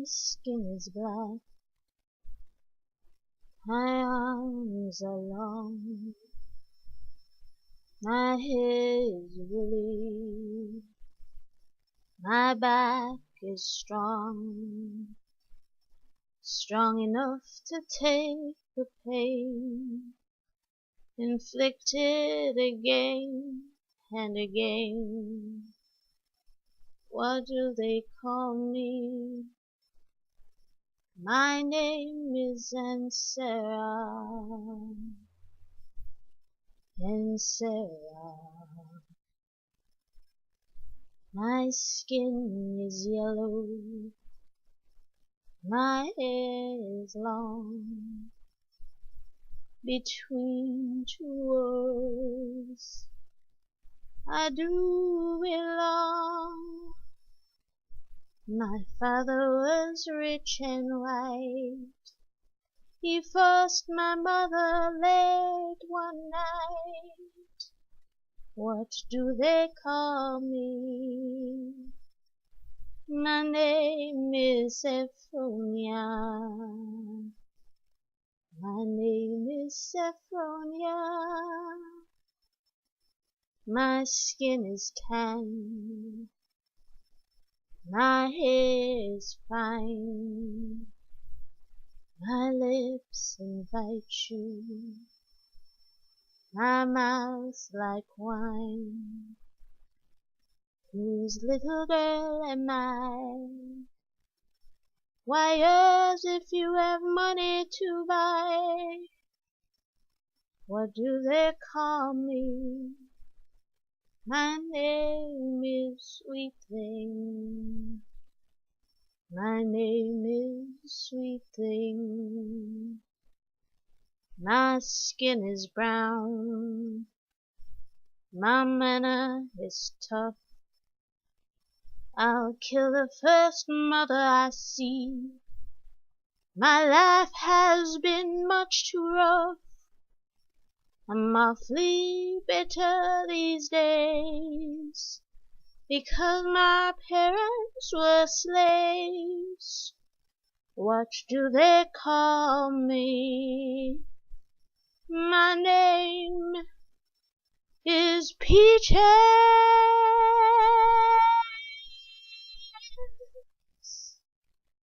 skin is black, my arms are long, my hair is woolly, my back is strong, strong enough to take the pain, inflicted again and again. What do they call me? My name is Ansara, Ansara. My skin is yellow, my hair is long, between two worlds I do belong. My father was rich and white, he forced my mother late one night. What do they call me? My name is Sophronia. My name is Sophronia. My skin is tan, my hair is fine, my lips invite you, my mouth like wine. Whose little girl am I? Why, yours if you have money to buy. What do they call me? My name is Sweet Thing. My name is Sweet Thing. My skin is brown, my manner is tough. I'll kill the first mother I see. My life has been much too rough. I'm awfully bitter these days, because my parents were slaves. What do they call me? My name is Peaches.